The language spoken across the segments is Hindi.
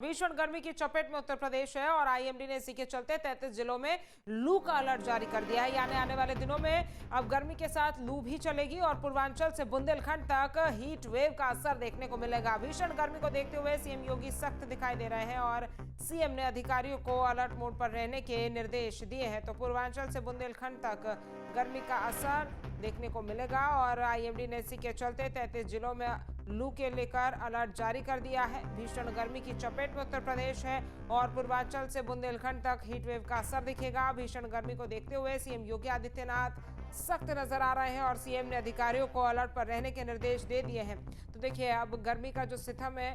भीषण गर्मी की चपेट में उत्तर प्रदेश है और आईएमडी ने इसी के चलते 33 जिलों में लू का अलर्ट जारी कर दिया है। यानी आने वाले दिनों में अब गर्मी के साथ लू भी चलेगी और पूर्वांचल से बुंदेलखंड तक हीट वेव का असर देखने को मिलेगा। भीषण गर्मी को देखते हुए सीएम योगी सख्त दिखाई दे रहे हैं और सीएम ने अधिकारियों को अलर्ट मोड पर रहने के निर्देश दिए हैं। तो पूर्वांचल से बुंदेलखंड तक गर्मी का असर देखने को मिलेगा और आईएमडी ने इसी के चलते 33 जिलों में लू के लेकर अलर्ट जारी कर दिया है। भीषण गर्मी की चपेट में उत्तर प्रदेश है और पूर्वांचल से बुंदेलखंड तक हीट वेव का असर दिखेगा। भीषण गर्मी को देखते हुए सीएम योगी आदित्यनाथ सख्त नजर आ रहे हैं और सीएम ने अधिकारियों को अलर्ट पर रहने के निर्देश दे दिए हैं। तो देखिए, अब गर्मी का जो सितम है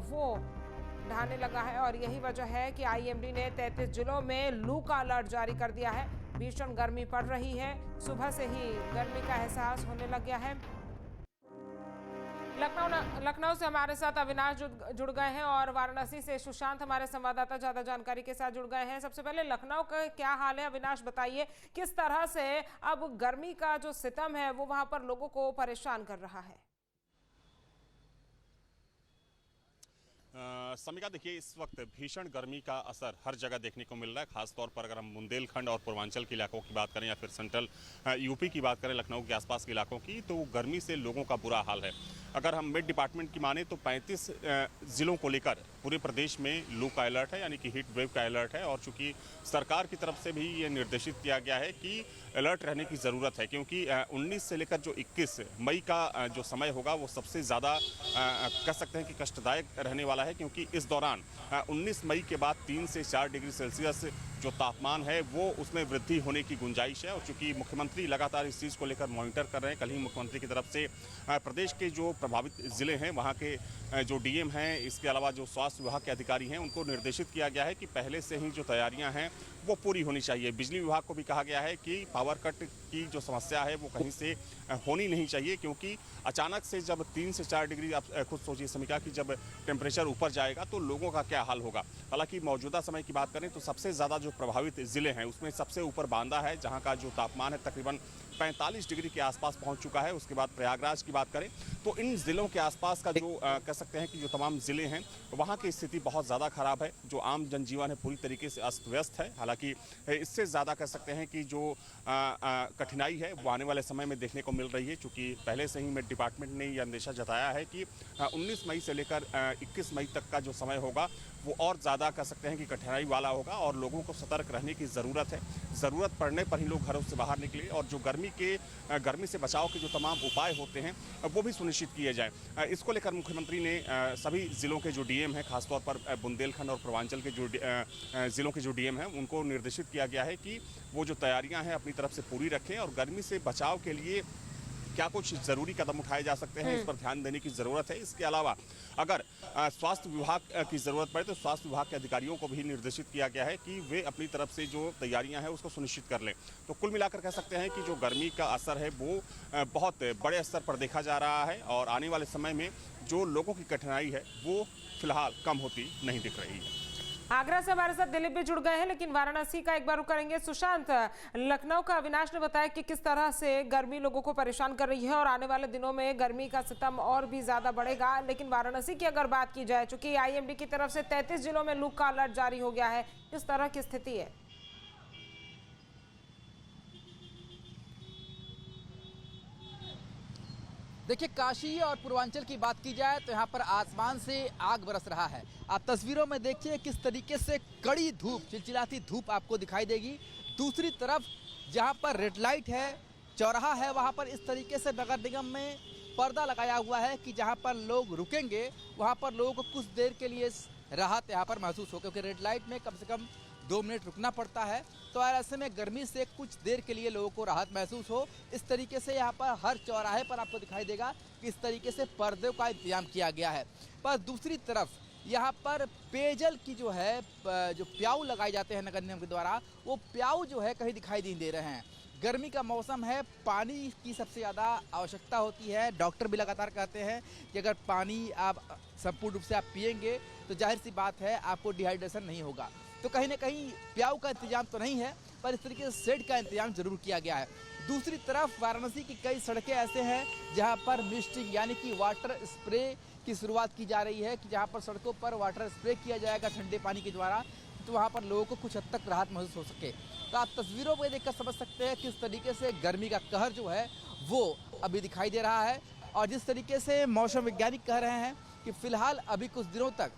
वो ढाने लगा है और यही वजह है कि आईएमडी ने 33 जिलों में लू का अलर्ट जारी कर दिया है। भीषण गर्मी पड़ रही है, सुबह से ही गर्मी का एहसास होने लग गया है। लखनऊ से हमारे साथ अविनाश जुड़ गए हैं और वाराणसी से सुशांत हमारे संवाददाता ज्यादा जानकारी के साथ जुड़ गए हैं। सबसे पहले लखनऊ का क्या हाल है अविनाश, बताइए किस तरह से अब गर्मी का जो सितम है वो वहां पर लोगों को परेशान कर रहा है। समिका, देखिए, इस वक्त भीषण गर्मी का असर हर जगह देखने को मिल रहा है। खासतौर पर अगर हम बुंदेलखंड और पूर्वांचल के इलाकों की बात करें या फिर सेंट्रल यूपी की बात करें, लखनऊ के आसपास के इलाकों की, तो गर्मी से लोगों का बुरा हाल है। अगर हम मिड डिपार्टमेंट की माने तो 35 जिलों को लेकर पूरे प्रदेश में लू का अलर्ट है, यानी कि हीट वेव का अलर्ट है। और चूंकि सरकार की तरफ से भी ये निर्देशित किया गया है कि अलर्ट रहने की ज़रूरत है, क्योंकि 19 से लेकर जो 21 मई का जो समय होगा वो सबसे ज़्यादा कह सकते हैं कि कष्टदायक रहने वाला है, क्योंकि इस दौरान 19 मई के बाद 3 से 4 डिग्री सेल्सियस जो तापमान है वो उसमें वृद्धि होने की गुंजाइश है। और चूंकि मुख्यमंत्री लगातार इस चीज़ को लेकर मॉनिटर कर रहे हैं, कल ही मुख्यमंत्री की तरफ से प्रदेश के जो प्रभावित ज़िले हैं वहाँ के जो डीएम हैं, इसके अलावा जो स्वास्थ्य विभाग के अधिकारी हैं, उनको निर्देशित किया गया है कि पहले से ही जो तैयारियां हैं वो पूरी होनी चाहिए। बिजली विभाग को भी कहा गया है कि पावर कट की जो समस्या है वो कहीं से होनी नहीं चाहिए, क्योंकि अचानक से जब 3 से 4 डिग्री, आप खुद सोचिए समिका, कि जब टेम्परेचर ऊपर जाएगा तो लोगों का क्या हाल होगा। हालांकि मौजूदा समय की बात करें तो सबसे ज़्यादा जो प्रभावित ज़िले हैं उसमें सबसे ऊपर बांदा है, जहाँ का जो तापमान है तकरीबन 45 डिग्री के आसपास पहुंच चुका है। उसके बाद प्रयागराज की बात करें तो इन ज़िलों के आसपास का जो कह सकते हैं कि जो तमाम ज़िले हैं वहाँ की स्थिति बहुत ज़्यादा ख़राब है। जो आम जनजीवन है पूरी तरीके से अस्त व्यस्त है। हालांकि इससे ज़्यादा कह सकते हैं कि जो कठिनाई है वो आने वाले समय में देखने को मिल रही है, चूँकि पहले से ही मिड डिपार्टमेंट ने यह अंदेशा जताया है कि 19 मई से लेकर 21 मई तक का जो समय होगा वो और ज़्यादा कह सकते हैं कि कठिनाई वाला होगा और लोगों को सतर्क रहने की ज़रूरत है। ज़रूरत पड़ने पर ही लोग घरों से बाहर निकले और जो गर्मी से बचाव के जो तमाम उपाय होते हैं वो भी सुनिश्चित किए जाएं। इसको लेकर मुख्यमंत्री ने सभी ज़िलों के जो डीएम हैं, खासतौर पर बुंदेलखंड और पूर्वांचल के जो ज़िलों के जो डीएम हैं, उनको निर्देशित किया गया है कि वो जो तैयारियां हैं अपनी तरफ से पूरी रखें और गर्मी से बचाव के लिए क्या कुछ ज़रूरी कदम उठाए जा सकते हैं इस पर ध्यान देने की ज़रूरत है। इसके अलावा अगर स्वास्थ्य विभाग की ज़रूरत पड़े तो स्वास्थ्य विभाग के अधिकारियों को भी निर्देशित किया गया है कि वे अपनी तरफ से जो तैयारियां हैं उसको सुनिश्चित कर लें। तो कुल मिलाकर कह सकते हैं कि जो गर्मी का असर है वो बहुत बड़े स्तर पर देखा जा रहा है और आने वाले समय में जो लोगों की कठिनाई है वो फिलहाल कम होती नहीं दिख रही है। आगरा से हमारे साथ दिलीप भी जुड़ गए हैं, लेकिन वाराणसी का एक बार रुक करेंगे। सुशांत, लखनऊ का अविनाश ने बताया कि किस तरह से गर्मी लोगों को परेशान कर रही है और आने वाले दिनों में गर्मी का सितम और भी ज्यादा बढ़ेगा। लेकिन वाराणसी की अगर बात की जाए, चूंकि आईएमडी की तरफ से 33 जिलों में लू का अलर्ट जारी हो गया है, किस तरह की स्थिति है? देखिए, काशी और पूर्वांचल की बात की जाए तो यहाँ पर आसमान से आग बरस रहा है। आप तस्वीरों में देखिए किस तरीके से कड़ी धूप, चिलचिलाती धूप आपको दिखाई देगी। दूसरी तरफ जहाँ पर रेड लाइट है, चौराहा है, वहाँ पर इस तरीके से नगर निगम में पर्दा लगाया हुआ है कि जहाँ पर लोग रुकेंगे वहाँ पर लोगों को कुछ देर के लिए राहत यहाँ पर महसूस हो, क्योंकि रेड लाइट में कम से कम 2 मिनट रुकना पड़ता है। तो ऐसे में गर्मी से कुछ देर के लिए लोगों को राहत महसूस हो, इस तरीके से यहाँ पर हर चौराहे पर आपको दिखाई देगा कि इस तरीके से पर्दे का इंतजाम किया गया है। पर दूसरी तरफ यहाँ पर पेयजल की जो है, जो प्याऊ लगाए जाते हैं नगर निगम के द्वारा, वो प्याऊ जो है कहीं दिखाई नहीं दे रहे हैं। गर्मी का मौसम है, पानी की सबसे ज़्यादा आवश्यकता होती है। डॉक्टर भी लगातार कहते हैं कि अगर पानी आप संपूर्ण रूप से आप पिएंगे तो जाहिर सी बात है आपको डिहाइड्रेशन नहीं होगा। तो कहीं ना कहीं प्याऊ का इंतजाम तो नहीं है, पर इस तरीके से शेड का इंतजाम जरूर किया गया है। दूसरी तरफ वाराणसी की कई सड़कें ऐसे हैं जहां पर मिस्टिंग यानी कि वाटर स्प्रे की शुरुआत की जा रही है कि जहाँ पर सड़कों पर वाटर स्प्रे किया जाएगा ठंडे पानी के द्वारा, तो वहाँ पर लोगों को कुछ हद तक राहत महसूस हो सके। तो आप तस्वीरों में देखकर समझ सकते हैं किस तरीके से गर्मी का कहर जो है वो अभी दिखाई दे रहा है। और जिस तरीके से मौसम वैज्ञानिक कह रहे हैं कि फिलहाल अभी कुछ दिनों तक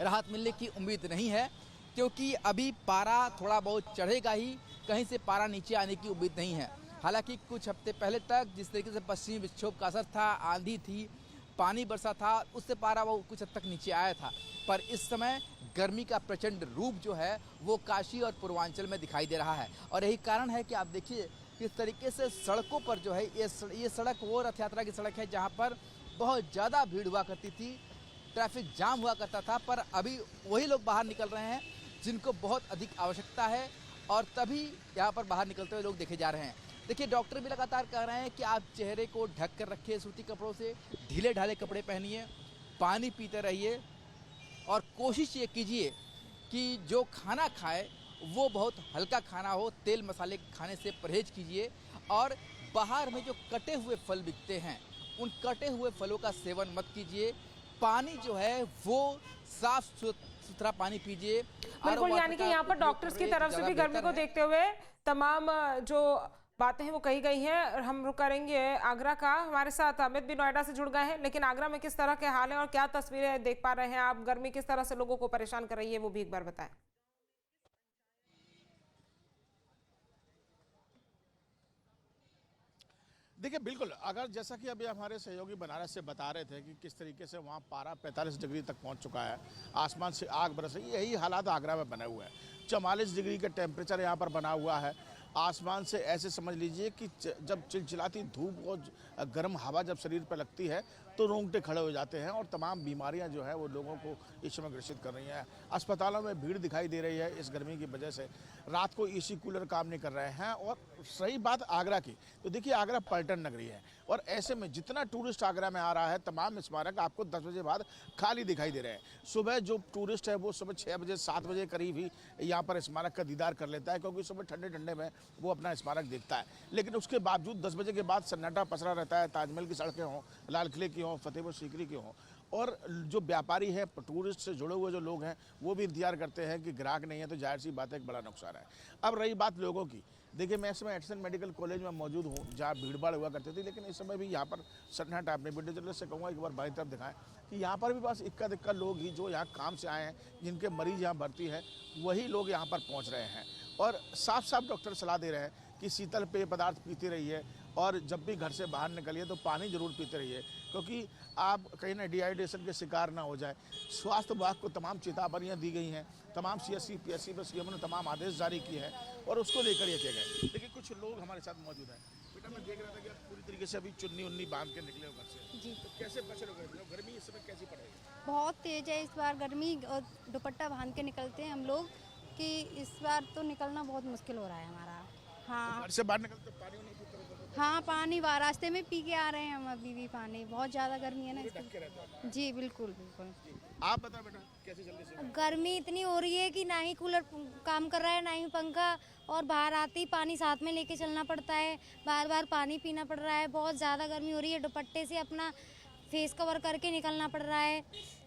राहत मिलने की उम्मीद नहीं है, क्योंकि अभी पारा थोड़ा बहुत चढ़ेगा ही, कहीं से पारा नीचे आने की उम्मीद नहीं है। हालांकि कुछ हफ्ते पहले तक जिस तरीके से पश्चिमी विक्षोभ का असर था, आंधी थी, पानी बरसा था, उससे पारा वो कुछ हद तक नीचे आया था। पर इस समय गर्मी का प्रचंड रूप जो है वो काशी और पूर्वांचल में दिखाई दे रहा है। और यही कारण है कि आप देखिए किस तरीके से सड़कों पर जो है ये सड़क वो रथ यात्रा की सड़क है जहाँ पर बहुत ज़्यादा भीड़ हुआ करती थी, ट्रैफिक जाम हुआ करता था। पर अभी वही लोग बाहर निकल रहे हैं जिनको बहुत अधिक आवश्यकता है, और तभी यहाँ पर बाहर निकलते हुए लोग देखे जा रहे हैं। देखिए, डॉक्टर भी लगातार कह रहे हैं कि आप चेहरे को ढक कर रखिए सूती कपड़ों से, ढीले ढाले कपड़े पहनिए, पानी पीते रहिए, और कोशिश ये कीजिए कि जो खाना खाए वो बहुत हल्का खाना हो, तेल मसाले खाने से परहेज कीजिए। और बाहर में जो कटे हुए फल बिकते हैं उन कटे हुए फलों का सेवन मत कीजिए। पानी जो है वो साफ सुथरा पानी पीजिए। बिल्कुल, यानी कि यहाँ पर डॉक्टर्स की तरफ से भी गर्मी को देखते हुए तमाम जो बातें हैं वो कही गई हैं। हम रुक करेंगे आगरा का, हमारे साथ अमित भी नोएडा से जुड़ गए हैं। लेकिन आगरा में किस तरह के हाल है और क्या तस्वीरें देख पा रहे हैं आप, गर्मी किस तरह से लोगों को परेशान कर रही है, वो भी एक बार बताएं। देखिए, बिल्कुल, अगर जैसा कि अभी हमारे सहयोगी बनारस से बता रहे थे कि किस तरीके से वहाँ पारा 45 डिग्री तक पहुँच चुका है, आसमान से आग बरस रही है, यही हालात आगरा में बने हुए हैं। 44 डिग्री का टेम्परेचर यहाँ पर बना हुआ है। आसमान से ऐसे समझ लीजिए कि जब चिलचिलाती धूप और गर्म हवा जब शरीर पर लगती है तो रोंगटे खड़े हो जाते हैं, और तमाम बीमारियां जो है वो लोगों को इस समय ग्रसित कर रही हैं। अस्पतालों में भीड़ दिखाई दे रही है इस गर्मी की वजह से। रात को एसी कूलर काम नहीं कर रहे हैं। और सही बात आगरा की, तो देखिए आगरा पर्यटन नगरी है, और ऐसे में जितना टूरिस्ट आगरा में आ रहा है, तमाम स्मारक आपको 10 बजे बाद खाली दिखाई दे रहे हैं। सुबह जो टूरिस्ट है वो सुबह 6 बजे 7 बजे करीब ही यहाँ पर स्मारक का दीदार कर लेता है, क्योंकि सुबह ठंडे ठंडे में वो अपना स्मारक देखता है। लेकिन उसके बावजूद 10 बजे के बाद सन्नाटा पसरा रहता है। ताजमहल की सड़कें हों, लाल किले की हों, फतेहपुर सीकरी की हों, और जो व्यापारी हैं, टूरिस्ट से जुड़े हुए जो लोग हैं, वो भी इंतजार करते हैं कि ग्राहक नहीं है, तो जाहिर सी बात है एक बड़ा नुकसान है। अब रही बात लोगों की, देखिए मैं इस समय एडिसन मेडिकल कॉलेज में मौजूद हूँ जहाँ भीड़भाड़ हुआ करती थी, लेकिन इस समय भी यहाँ पर सन्नाटा। अपने वीडियो जर्नलिस्ट से कहूँगा एक बार बाई तरफ दिखाएं कि यहाँ पर भी बस इक्का दिक्का लोग ही जो यहाँ काम से आए हैं, जिनके मरीज यहाँ भर्ती है, वही लोग यहाँ पर पहुँच रहे हैं। और साफ साफ डॉक्टर सलाह दे रहे हैं कि शीतल पेय पदार्थ पीते रहिए, और जब भी घर से बाहर निकलिए तो पानी जरूर पीते रहिए, क्योंकि आप कहीं ना डिहाइड्रेशन के शिकार ना हो जाए। स्वास्थ्य विभाग को तमाम चेतावनियां दी गई हैं, तमाम CSC PSC पर CM ने तमाम आदेश जारी किए हैं, और उसको लेकर ये किए गए। लेकिन कुछ लोग हमारे साथ मौजूद हैं। बेटा, मैं देख रहा था कि आप पूरी तरीके से अभी चुन्नी उन्नी बांध के निकले हो घर से, जी। तो कैसे बच रहे हो? गर्मी इस समय कैसी पड़ेगी? बहुत तेज है इस बार गर्मी, और दुपट्टा बांध के निकलते हैं हम लोग कि इस बार तो निकलना बहुत मुश्किल हो रहा है हमारा। हाँ, घर से बाहर निकलते तो पानी नहीं पीते? हाँ, पानी रास्ते में पी के आ रहे हैं हम अभी भी पानी। बहुत ज़्यादा गर्मी है ना इसलिए। जी बिल्कुल बिल्कुल। आप बताओ बेटा, कैसे जल्दी से? गर्मी इतनी हो रही है कि ना ही कूलर काम कर रहा है, ना ही पंखा, और बाहर आते ही पानी साथ में लेके चलना पड़ता है, बार बार पानी पीना पड़ रहा है। बहुत ज़्यादा गर्मी हो रही है, दुपट्टे से अपना फेस कवर करके निकलना पड़ रहा है।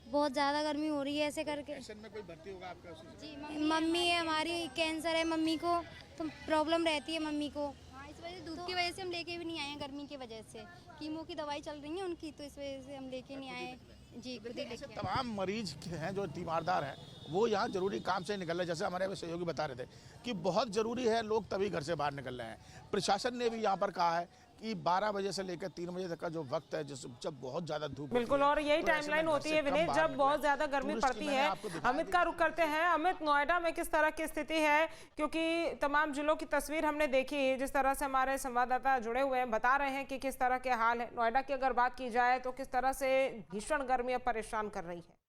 बहुत ज़्यादा गर्मी हो रही है ऐसे करके। एडिसन में कोई भर्ती होगा आपका? जी, मम्मी है हमारी, कैंसर है मम्मी को, तो प्रॉब्लम रहती है मम्मी को। हाँ, इस वजह से दूध की वजह से हम लेके भी नहीं आए हैं, गर्मी की वजह से। कीमो की दवाई चल रही है उनकी, तो इस वजह से हम लेके नहीं आए। जी, खुद ही लेके आए। तमाम मरीज हैं जो तीमारदार हैं, वो यहाँ जरूरी काम से निकल रहे हैं। जैसे हमारे सहयोगी बता रहे थे कि बहुत ज़रूरी है, लोग तभी घर से बाहर निकल रहे हैं। प्रशासन ने भी यहाँ पर कहा है कि 12 बजे से लेकर 3 बजे तक का जो वक्त है, जब बहुत ज़्यादा धूप बिल्कुल, और यही तो टाइमलाइन होती है विनीत, जब बहुत ज्यादा गर्मी पड़ती है। अमित का रुख करते हैं। अमित, नोएडा में किस तरह की स्थिति है, क्योंकि तमाम जिलों की तस्वीर हमने देखी, जिस तरह से हमारे संवाददाता जुड़े हुए हैं बता रहे हैं कि किस तरह के हाल है। नोएडा की अगर बात की जाए तो किस तरह से भीषण गर्मी अब परेशान कर रही है?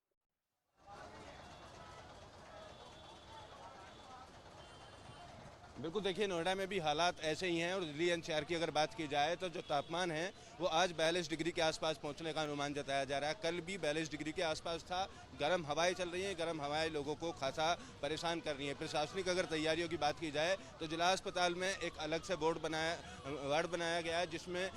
बिल्कुल, देखिए नोएडा में भी हालात ऐसे ही हैं, और दिल्ली NCR की अगर बात की जाए तो जो तापमान है वो आज 42 डिग्री के आसपास पहुंचने का अनुमान जताया जा रहा है। कल भी 42 डिग्री के आसपास था, गर्म हवाएं चल रही हैं। गर्म हवाएं लोगों को खासा परेशान कर रही हैं। प्रशासनिक अगर तैयारियों की बात की जाए तो जिला अस्पताल में एक अलग से वार्ड बनाया गया है, जिसमें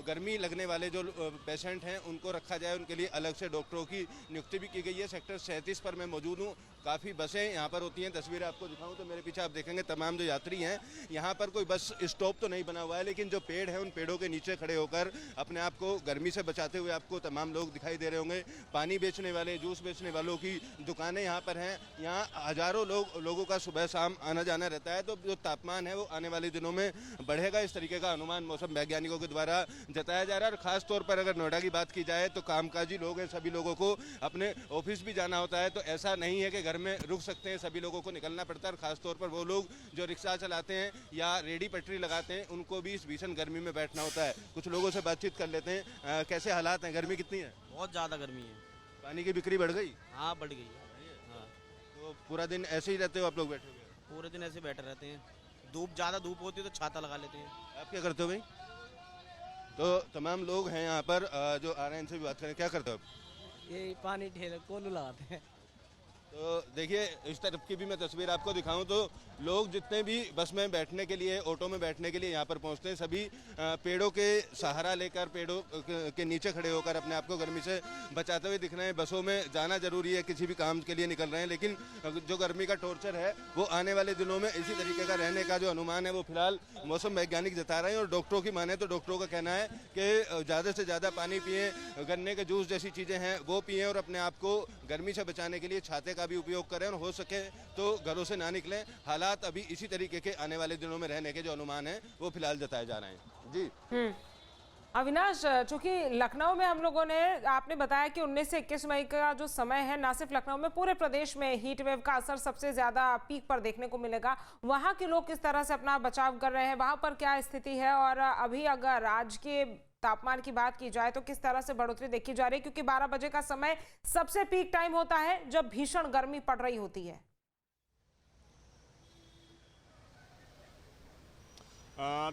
गर्मी लगने वाले जो पेशेंट हैं उनको रखा जाए। उनके लिए अलग से डॉक्टरों की नियुक्ति भी की गई है। सेक्टर 37 पर मैं मौजूद हूँ। काफ़ी बसें यहाँ पर होती हैं। तस्वीरें आपको दिखाऊं तो मेरे पीछे आप देखेंगे तमाम जो यात्री हैं, यहाँ पर कोई बस स्टॉप तो नहीं बना हुआ है, लेकिन जो पेड़ हैं उन पेड़ों के नीचे खड़े होकर अपने आप को गर्मी से बचाते हुए आपको तमाम लोग दिखाई दे रहे होंगे। पानी बेचने वाले, जूस बेचने वालों की दुकानें यहाँ पर हैं। यहाँ हजारों लोगों का सुबह शाम आना जाना रहता है। तो जो तापमान है वो आने वाले दिनों में बढ़ेगा, इस तरीके का अनुमान मौसम वैज्ञानिकों के द्वारा जताया जा रहा है। और खास तौर पर अगर नोएडा की बात की जाए तो कामकाजी लोग हैं, सभी लोगों को अपने ऑफिस भी जाना होता है। तो ऐसा नहीं है कि घर में रुक सकते हैं, सभी लोगों को निकलना पड़ता है। और खासतौर पर वो लोग जो रिक्शा चलाते हैं या रेडी पटरी लगाते हैं, उनको भी इस भीषण गर्मी में बैठना होता है। कुछ लोगों से बातचीत कर लेते हैं। कैसे हालात हैं, गर्मी कितनी है? बहुत ज़्यादा गर्मी है। पानी की बिक्री बढ़ गई? हाँ, बढ़ गई है। हाँ, तो पूरा दिन ऐसे ही रहते हो आप लोग बैठे हुए? पूरे दिन ऐसे बैठे रहते हैं। ज़्यादा धूप होती है तो छाता लगा लेते हैं। आप क्या करते हो भाई? तो तमाम लोग हैं यहाँ पर जो आ रहे हैं, इनसे भी बात करें। क्या करते हो आप? ये पानी ठेले कोलू लगाते हैं। तो देखिए, इस तरफ की भी मैं तस्वीर आपको दिखाऊं तो लोग जितने भी बस में बैठने के लिए, ऑटो में बैठने के लिए यहाँ पर पहुँचते हैं, सभी पेड़ों के सहारा लेकर, पेड़ों के नीचे खड़े होकर अपने आप को गर्मी से बचाते हुए दिख रहे हैं। बसों में जाना जरूरी है, किसी भी काम के लिए निकल रहे हैं, लेकिन जो गर्मी का टॉर्चर है वो आने वाले दिनों में इसी तरीके का रहने का जो अनुमान है वो फिलहाल मौसम वैज्ञानिक जता रहे हैं। और डॉक्टरों की माने तो डॉक्टरों का कहना है कि ज़्यादा से ज़्यादा पानी पिएँ, गन्ने के जूस जैसी चीज़ें हैं वो पिएँ, और अपने आप को गर्मी से बचाने के लिए छाते का भी उपयोग करें, और हो सके तो घरों से ना निकलें। हालात अभी इसी तरीके के आने वाले दिनों में रहने के जो अनुमान है वो फिलहाल जताए जा रहे हैं। जी अविनाश, चूंकि लखनऊ में हम लोगों ने, आपने बताया कि 19 से 21 मई का जो समय है, ना सिर्फ लखनऊ में, पूरे प्रदेश में हीट वेव का असर सबसे ज्यादा पीक पर देखने को मिलेगा। वहां के लोग किस तरह से अपना बचाव कर रहे हैं, वहां पर क्या स्थिति है, और अभी अगर आज के तापमान की बात की जाए तो किस तरह से बढ़ोतरी देखी जा रही है? क्योंकि 12 बजे का समय सबसे पीक टाइम होता है जब भीषण गर्मी पड़ रही होती है।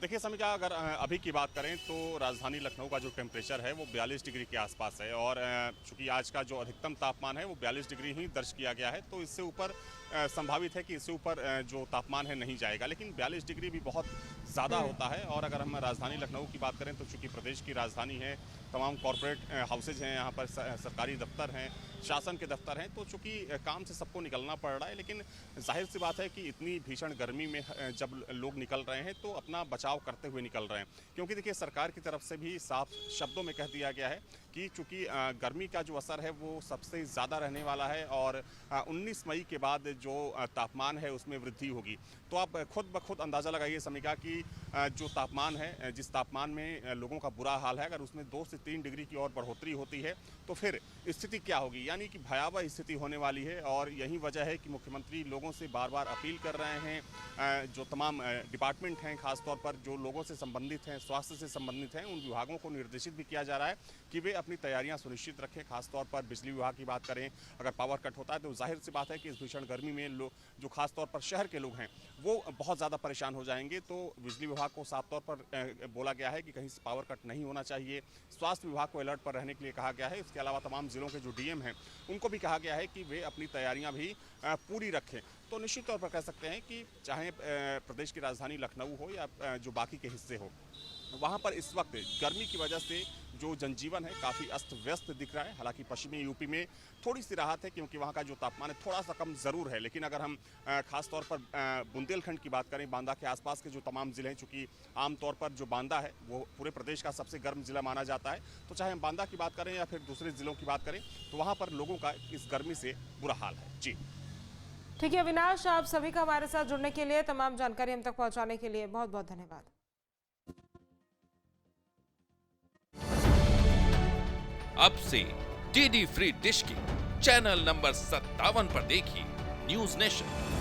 देखिए समीक्षा, अगर अभी की बात करें तो राजधानी लखनऊ का जो टेम्परेचर है वो 42 डिग्री के आसपास है, और चूंकि आज का जो अधिकतम तापमान है वो 42 डिग्री ही दर्ज किया गया है, तो इससे ऊपर संभावित है कि इससे ऊपर जो तापमान है नहीं जाएगा। लेकिन 42 डिग्री भी बहुत ज़्यादा होता है। और अगर हम राजधानी लखनऊ की बात करें तो चूंकि प्रदेश की राजधानी है, तमाम कॉरपोरेट हाउसेज हैं यहाँ पर, सरकारी दफ्तर हैं, शासन के दफ्तर हैं, तो चूंकि काम से सबको निकलना पड़ रहा है। लेकिन जाहिर सी बात है कि इतनी भीषण गर्मी में जब लोग निकल रहे हैं तो अपना बचाव करते हुए निकल रहे हैं, क्योंकि देखिए सरकार की तरफ से भी साफ शब्दों में कह दिया गया है कि चूंकि गर्मी का जो असर है वो सबसे ज़्यादा रहने वाला है, और 19 मई के बाद जो तापमान है उसमें वृद्धि होगी। तो आप खुद ब खुद अंदाज़ा लगाइए समीक्षा कि जो तापमान है, जिस तापमान में लोगों का बुरा हाल है, अगर उसमें 2 से 3 डिग्री की और बढ़ोतरी होती है तो फिर स्थिति क्या होगी, यानी कि भयावह स्थिति होने वाली है। और यही वजह है कि मुख्यमंत्री लोगों से बार बार अपील कर रहे हैं, जो तमाम डिपार्टमेंट हैं, खासतौर पर जो लोगों से संबंधित हैं, स्वास्थ्य से संबंधित हैं, उन विभागों को निर्देशित भी किया जा रहा है कि वे अपनी तैयारियां सुनिश्चित रखें। खासतौर पर बिजली विभाग की बात करें, अगर पावर कट होता है तो जाहिर सी बात है कि इस भीषण गर्मी में जो खासतौर पर शहर के लोग हैं वो बहुत ज़्यादा परेशान हो जाएंगे। तो बिजली विभाग को साफ तौर पर बोला गया है कि कहीं से पावर कट नहीं होना चाहिए। स्वास्थ्य विभाग को अलर्ट पर रहने के लिए कहा गया है। इसके अलावा तमाम जिलों के जो डीएम हैं उनको भी कहा गया है कि वे अपनी तैयारियां भी पूरी रखें। तो निश्चित तौर पर कह सकते हैं कि चाहे प्रदेश की राजधानी लखनऊ हो या जो बाकी के हिस्से हो, वहाँ पर इस वक्त गर्मी की वजह से जो जनजीवन है काफ़ी अस्त व्यस्त दिख रहा है। हालांकि पश्चिमी यूपी में थोड़ी सी राहत है क्योंकि वहाँ का जो तापमान है थोड़ा सा कम ज़रूर है। लेकिन अगर हम खास तौर पर बुंदेलखंड की बात करें, बांदा के आसपास के जो तमाम ज़िले हैं, चूँकि आमतौर पर जो बांदा है वो पूरे प्रदेश का सबसे गर्म ज़िला माना जाता है, तो चाहे हम बांदा की बात करें या फिर दूसरे ज़िलों की बात करें तो वहाँ पर लोगों का इस गर्मी से बुरा हाल है। जी ठीक है अविनाश, आप सभी का हमारे साथ जुड़ने के लिए, तमाम जानकारी हम तक पहुँचाने के लिए बहुत बहुत धन्यवाद। अब से डीडी फ्री डिश की चैनल नंबर 57 पर देखिए न्यूज नेशन।